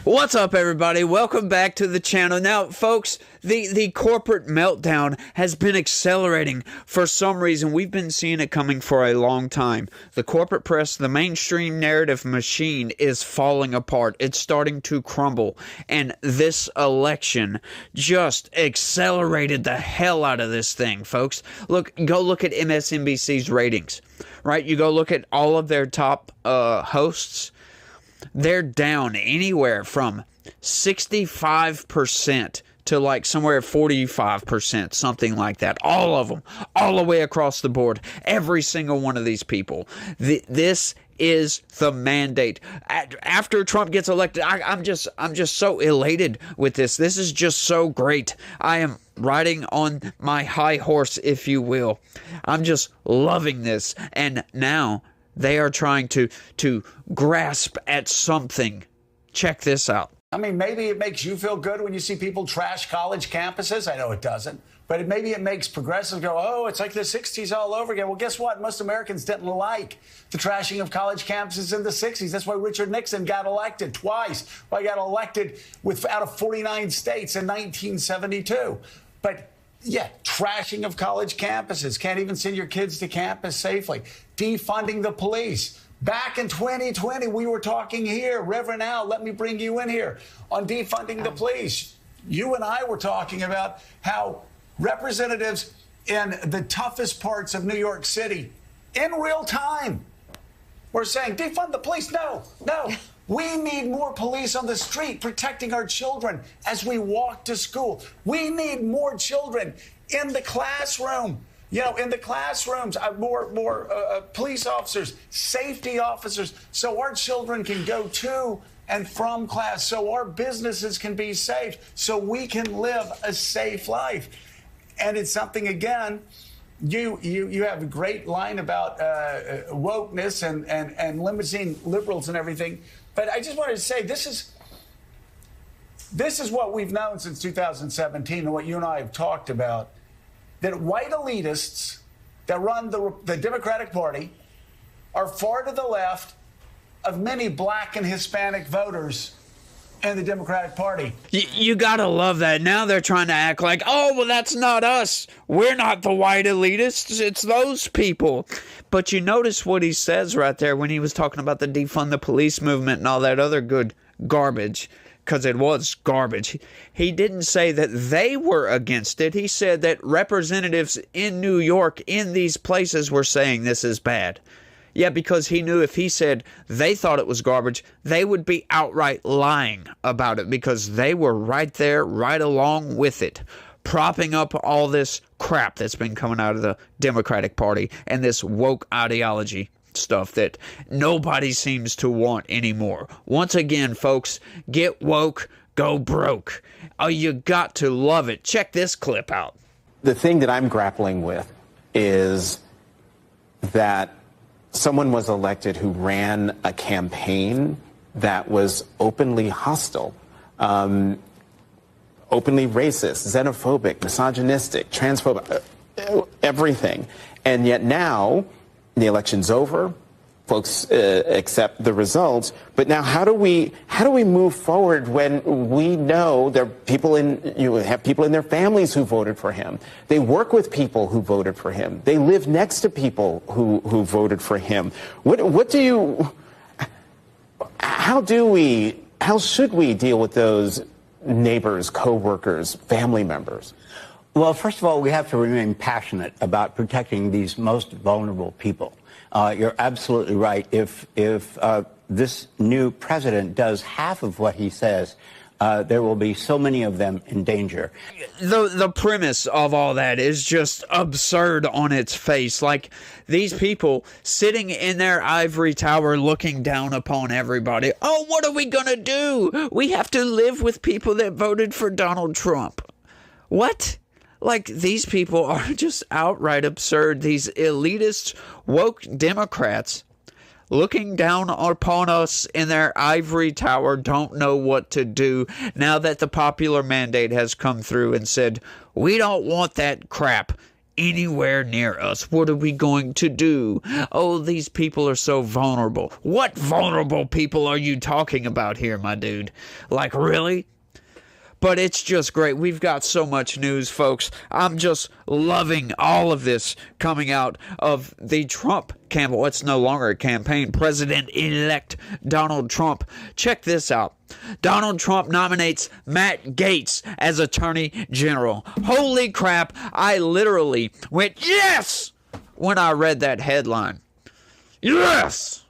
What's up, everybody? Welcome back to the channel. Now, folks, the corporate meltdown has been accelerating for some reason. We've been seeing it coming for a long time. The corporate press, the mainstream narrative machine is falling apart. It's starting to crumble. And this election just accelerated the hell out of this thing, folks. Go look at MSNBC's ratings, right? You go look at all of their top hosts. They're down anywhere from 65% to like somewhere 45%, something like that. All of them, all the way across the board. Every single one of these people. This is the mandate. After Trump gets elected, I'm just so elated with this. This is just so great. I am riding on my high horse, if you will. I'm just loving this. And now they are trying to grasp at something. Check this out. I mean, maybe it makes you feel good when you see people trash college campuses. I know it doesn't. But maybe it makes progressives go, oh, it's like the 60s all over again. Well, guess what? Most Americans didn't like the trashing of college campuses in the 60s. That's why Richard Nixon got elected twice. Why he got elected out of 49 states in 1972. But yeah, trashing of college campuses. Can't even send your kids to campus safely. Defunding the police. Back in 2020, we were talking here. Reverend Al, let me bring you in here on defunding the police. You and I were talking about how representatives in the toughest parts of New York City, in real time, were saying, defund the police. No. We need more police on the street protecting our children as we walk to school. We need more children in the classroom. You know, in the classrooms, more police officers, safety officers, so our children can go to and from class, so our businesses can be safe, so we can live a safe life. And it's something, again, you have a great line about wokeness and limiting liberals and everything. But I just wanted to say this is what we've known since 2017 and what you and I have talked about, that white elitists that run the Democratic Party are far to the left of many black and Hispanic voters in the Democratic Party. You gotta love that. Now they're trying to act like, oh, well, that's not us. We're not the white elitists. It's those people. But you notice what he says right there when he was talking about the defund the police movement and all that other good garbage, because it was garbage. He didn't say that they were against it. He said that representatives in New York, in these places, were saying this is bad. Yeah, because he knew if he said they thought it was garbage, they would be outright lying about it, because they were right there, right along with it, propping up all this crap that's been coming out of the Democratic Party and this woke ideology stuff that nobody seems to want anymore. Once again, folks, get woke, go broke. Oh, you got to love it. Check this clip out. The thing that I'm grappling with is that someone was elected who ran a campaign that was openly hostile, openly racist, xenophobic, misogynistic, transphobic, everything. And yet now the election's over, folks accept the results. But now, how do we move forward when we know there are people have people in their families who voted for him? They work with people who voted for him. They live next to people who voted for him. How should we deal with those neighbors, co-workers, family members? Well, first of all, we have to remain passionate about protecting these most vulnerable people. You're absolutely right. If this new president does half of what he says, there will be so many of them in danger. The premise of all that is just absurd on its face. Like, these people sitting in their ivory tower looking down upon everybody. Oh, what are we going to do? We have to live with people that voted for Donald Trump. What? Like, these people are just outright absurd. These elitist, woke Democrats looking down upon us in their ivory tower don't know what to do now that the popular mandate has come through and said, we don't want that crap anywhere near us. What are we going to do? Oh, these people are so vulnerable. What vulnerable people are you talking about here, my dude? Like, really? But it's just great. We've got so much news, folks. I'm just loving all of this coming out of the Trump campaign. Well, it's no longer a campaign. President-elect Donald Trump. Check this out. Donald Trump nominates Matt Gaetz as Attorney General. Holy crap. I literally went, yes, when I read that headline. Yes!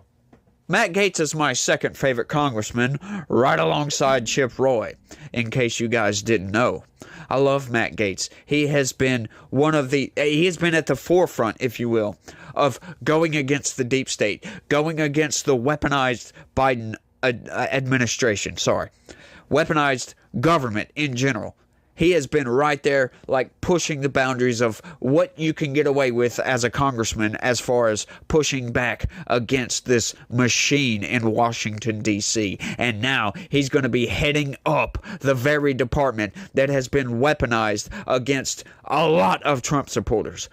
Matt Gaetz is my second favorite congressman, right alongside Chip Roy, in case you guys didn't know. I love Matt Gaetz. He has been at the forefront, if you will, of going against the deep state, going against the weaponized Biden administration, weaponized government in general. He has been right there, like pushing the boundaries of what you can get away with as a congressman as far as pushing back against this machine in Washington, D.C. And now he's going to be heading up the very department that has been weaponized against a lot of Trump supporters.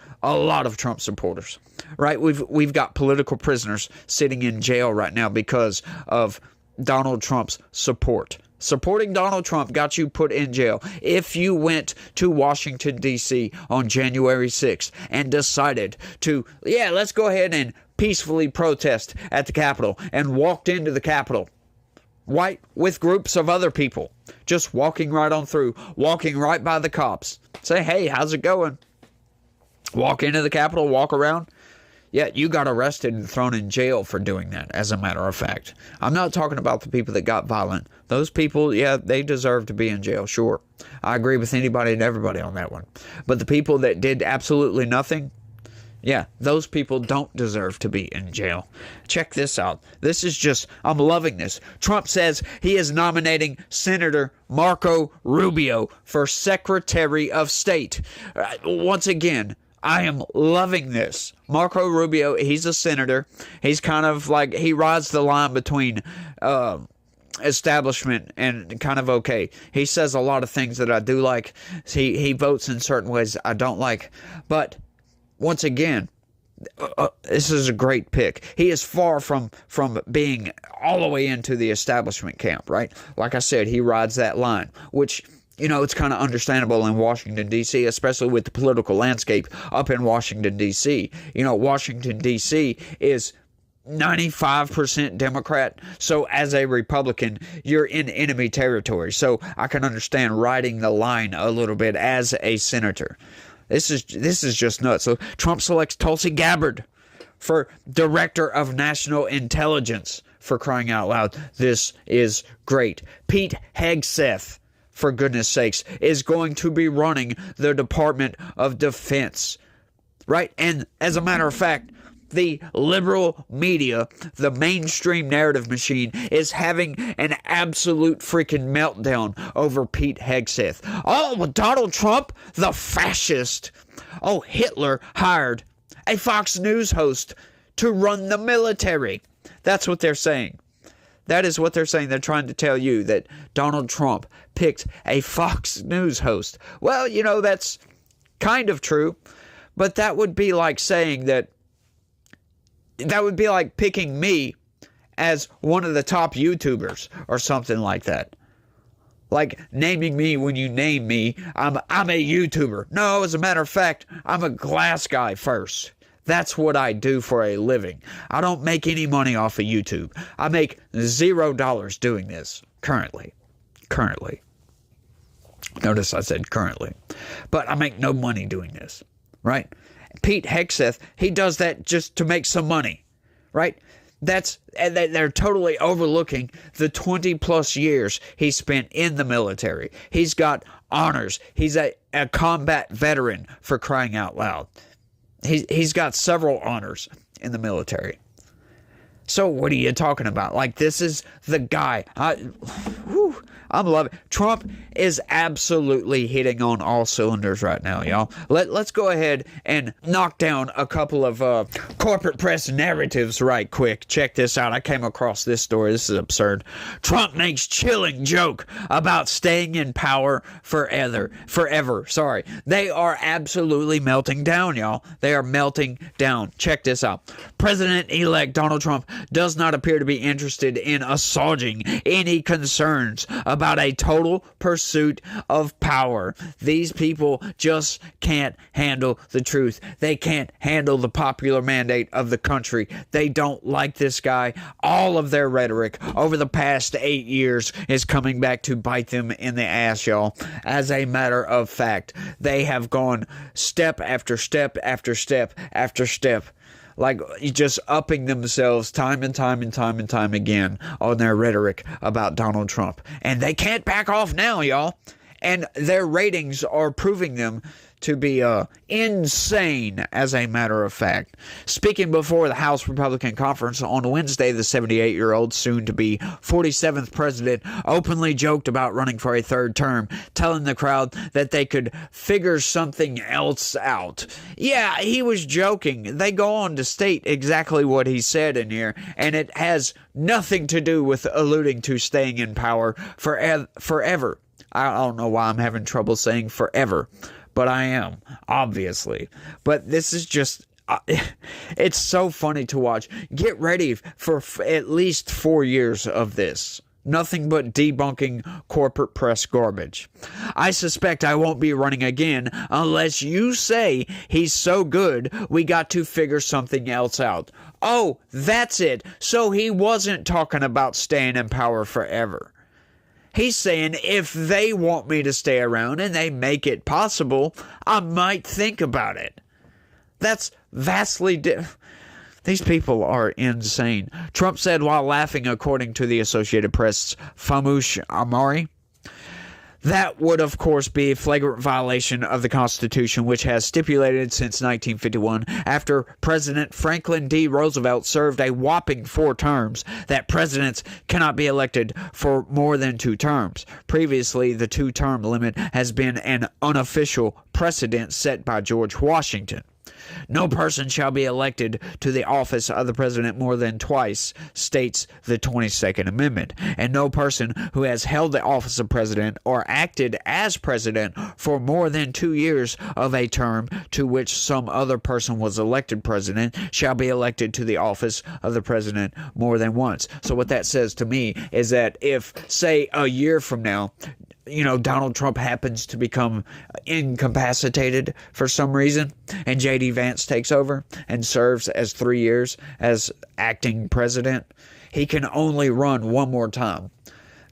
Right? We've got political prisoners sitting in jail right now because of Donald Trump's support. Supporting Donald Trump got you put in jail. If you went to Washington, D.C. on January 6th and decided to, let's go ahead and peacefully protest at the Capitol and walked into the Capitol, right, with groups of other people, just walking right on through, walking right by the cops, say, hey, how's it going? Walk into the Capitol, walk around. Yeah, you got arrested and thrown in jail for doing that, as a matter of fact. I'm not talking about the people that got violent. Those people, they deserve to be in jail, sure. I agree with anybody and everybody on that one. But the people that did absolutely nothing, those people don't deserve to be in jail. Check this out. I'm loving this. Trump says he is nominating Senator Marco Rubio for Secretary of State. Once again, I am loving this. Marco Rubio, he's a senator. He's kind of like, he rides the line between establishment and kind of okay. He says a lot of things that I do like. He votes in certain ways I don't like. But once again, this is a great pick. He is far from being all the way into the establishment camp, right? Like I said, he rides that line, which, it's kind of understandable in Washington, D.C., especially with the political landscape up in Washington, D.C. Washington, D.C. is 95% Democrat. So as a Republican, you're in enemy territory. So I can understand riding the line a little bit as a senator. This is just nuts. So Trump selects Tulsi Gabbard for Director of National Intelligence, for crying out loud. This is great. Pete Hegseth, for goodness sakes, is going to be running the Department of Defense, right? And as a matter of fact, the liberal media, the mainstream narrative machine, is having an absolute freaking meltdown over Pete Hegseth. Oh, Donald Trump, the fascist. Oh, Hitler hired a Fox News host to run the military. That's what they're saying. That is what they're saying. They're trying to tell you that Donald Trump picked a Fox News host. Well, that's kind of true, but that would be like saying that would be like picking me as one of the top YouTubers or something like that. Like naming me when you name me, I'm a YouTuber. No, as a matter of fact, I'm a glass guy first. That's what I do for a living. I don't make any money off of YouTube. I make $0 doing this currently. Notice I said currently. But I make no money doing this, right? Pete Hegseth, he does that just to make some money, right? They're totally overlooking the 20 plus years he spent in the military. He's got honors. He's a combat veteran, for crying out loud. He's got several honors in the military. So what are you talking about? Like, this is the guy. I'm loving it. Trump is absolutely hitting on all cylinders right now, y'all. Let's go ahead and knock down a couple of corporate press narratives right quick. Check this out. I came across this story. This is absurd. Trump makes chilling joke about staying in power forever. Sorry. They are absolutely melting down, y'all. They are melting down. Check this out. President-elect Donald Trump does not appear to be interested in assuaging any concerns about a total pursuit of power. These people just can't handle the truth. They can't handle the popular mandate of the country. They don't like this guy. All of their rhetoric over the past 8 years is coming back to bite them in the ass, y'all. As a matter of fact, they have gone step after step after step after step, like just upping themselves time and time again on their rhetoric about Donald Trump. And they can't back off now, y'all. And their ratings are proving them to be insane, as a matter of fact. Speaking before the House Republican Conference on Wednesday, the 78-year-old, soon-to-be 47th president, openly joked about running for a third term, telling the crowd that they could figure something else out. Yeah, he was joking. They go on to state exactly what he said in here, and it has nothing to do with alluding to staying in power forever. I don't know why I'm having trouble saying forever, but I am, obviously. But this is just, it's so funny to watch. Get ready for at least 4 years of this. Nothing but debunking corporate press garbage. I suspect I won't be running again unless you say he's so good we got to figure something else out. Oh, that's it. So he wasn't talking about staying in power forever. He's saying if they want me to stay around and they make it possible, I might think about it. That's vastly different. These people are insane. Trump said while laughing, according to the Associated Press' Famouche Amari, that would, of course, be a flagrant violation of the Constitution, which has stipulated since 1951, after President Franklin D. Roosevelt served a whopping 4 terms, that presidents cannot be elected for more than 2 terms. Previously, the 2-term limit has been an unofficial precedent set by George Washington. No person shall be elected to the office of the president more than twice, states the 22nd Amendment, and no person who has held the office of president or acted as president for more than 2 years of a term to which some other person was elected president shall be elected to the office of the president more than once. So what that says to me is that if, say, a year from now, Donald Trump happens to become incapacitated for some reason, and J.D. Vance takes over and serves as 3 years as acting president, he can only run one more time.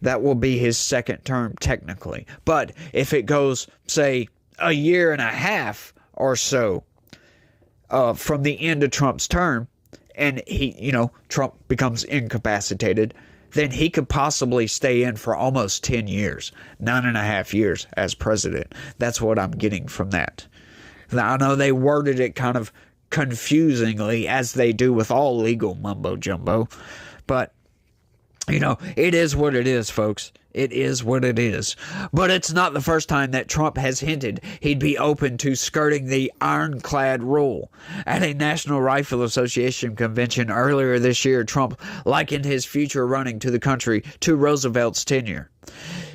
That will be his second term, technically. But if it goes, say, a year and a half or so from the end of Trump's term, and Trump becomes incapacitated, then he could possibly stay in for almost 10 years, 9.5 years as president. That's what I'm getting from that. Now, I know they worded it kind of confusingly, as they do with all legal mumbo-jumbo, but, it is what it is, folks. It is what it is. But it's not the first time that Trump has hinted he'd be open to skirting the ironclad rule. At a National Rifle Association convention earlier this year, Trump likened his future running to the country to Roosevelt's tenure.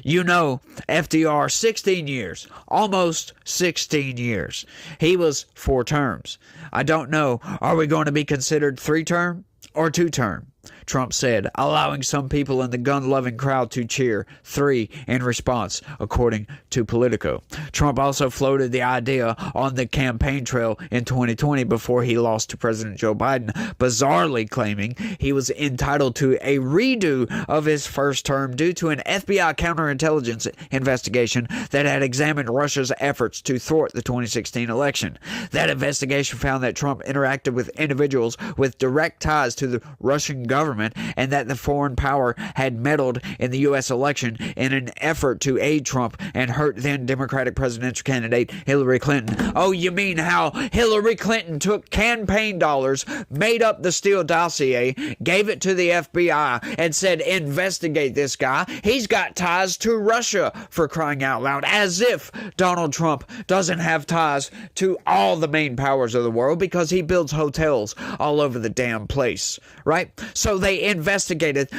FDR, 16 years, almost 16 years. He was 4 terms. I don't know, are we going to be considered 3-term or 2-term? Trump said, allowing some people in the gun-loving crowd to cheer 3 in response, according to Politico. Trump also floated the idea on the campaign trail in 2020 before he lost to President Joe Biden, bizarrely claiming he was entitled to a redo of his first term due to an FBI counterintelligence investigation that had examined Russia's efforts to thwart the 2016 election. That investigation found that Trump interacted with individuals with direct ties to the Russian government government and that the foreign power had meddled in the U.S. election in an effort to aid Trump and hurt then Democratic presidential candidate Hillary Clinton. Oh, you mean how Hillary Clinton took campaign dollars, made up the Steele dossier, gave it to the FBI, and said, investigate this guy. He's got ties to Russia, for crying out loud, as if Donald Trump doesn't have ties to all the main powers of the world because he builds hotels all over the damn place, right? So they investigated.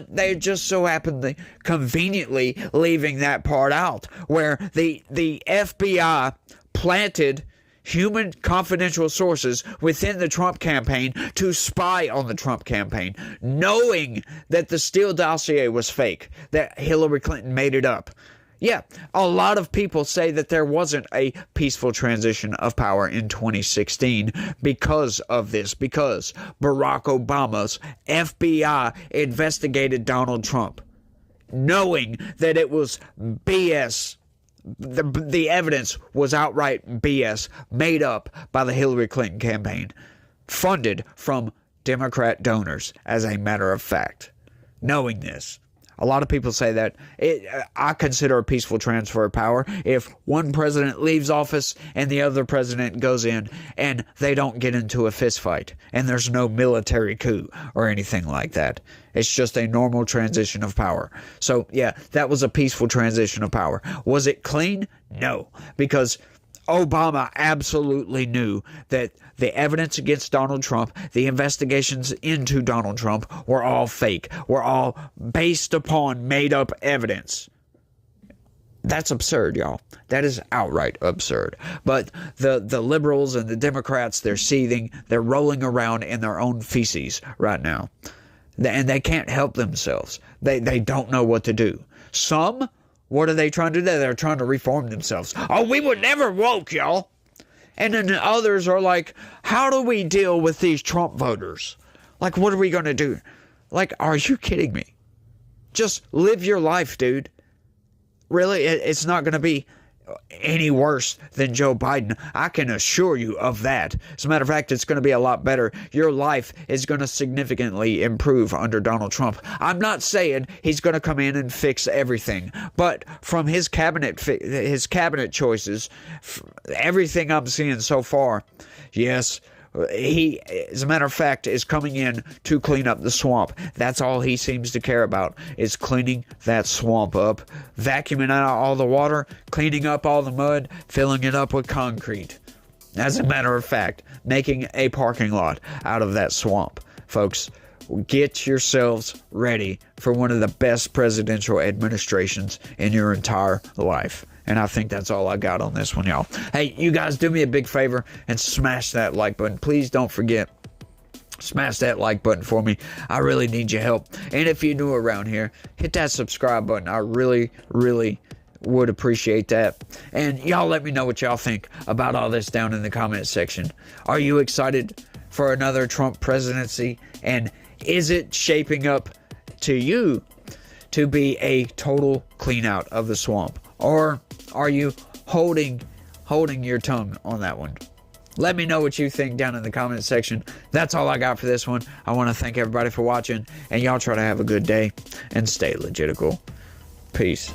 They just so happened conveniently leaving that part out where the FBI planted human confidential sources within the Trump campaign to spy on the Trump campaign, knowing that the Steele dossier was fake, that Hillary Clinton made it up. Yeah, a lot of people say that there wasn't a peaceful transition of power in 2016 because of this, because Barack Obama's FBI investigated Donald Trump, knowing that it was BS. The evidence was outright BS, made up by the Hillary Clinton campaign, funded from Democrat donors, as a matter of fact. Knowing this, a lot of people say that I consider a peaceful transfer of power if one president leaves office and the other president goes in and they don't get into a fist fight and there's no military coup or anything like that. It's just a normal transition of power. So, yeah, that was a peaceful transition of power. Was it clean? No, because Obama absolutely knew that the evidence against Donald Trump, the investigations into Donald Trump, were all fake, were all based upon made-up evidence. That's absurd, y'all. That is outright absurd. But the liberals and the Democrats, they're seething, they're rolling around in their own feces right now. And they can't help themselves. They don't know what to do. Some, what are they trying to do? They're trying to reform themselves. Oh, we were never woke, y'all. And then others are like, how do we deal with these Trump voters? Like, what are we going to do? Like, are you kidding me? Just live your life, dude. Really, it's not going to be any worse than Joe Biden. I can assure you of that. As a matter of fact, it's going to be a lot better. Your life is going to significantly improve under Donald Trump. I'm not saying he's going to come in and fix everything, but from his cabinet choices, everything I'm seeing so far, yes, he, as a matter of fact, is coming in to clean up the swamp. That's all he seems to care about, is cleaning that swamp up, vacuuming out all the water, cleaning up all the mud, filling it up with concrete. As a matter of fact, making a parking lot out of that swamp. Folks, get yourselves ready for one of the best presidential administrations in your entire life. And I think that's all I got on this one, y'all. Hey, you guys, do me a big favor and smash that like button. Please don't forget. Smash that like button for me. I really need your help. And if you're new around here, hit that subscribe button. I really, really would appreciate that. And y'all let me know what y'all think about all this down in the comment section. Are you excited for another Trump presidency? And is it shaping up to you to be a total clean out of the swamp? Or are you holding your tongue on that one? Let me know what you think down in the comment section. That's all I got for this one. I want to thank everybody for watching, and y'all try to have a good day and stay legitical. Peace.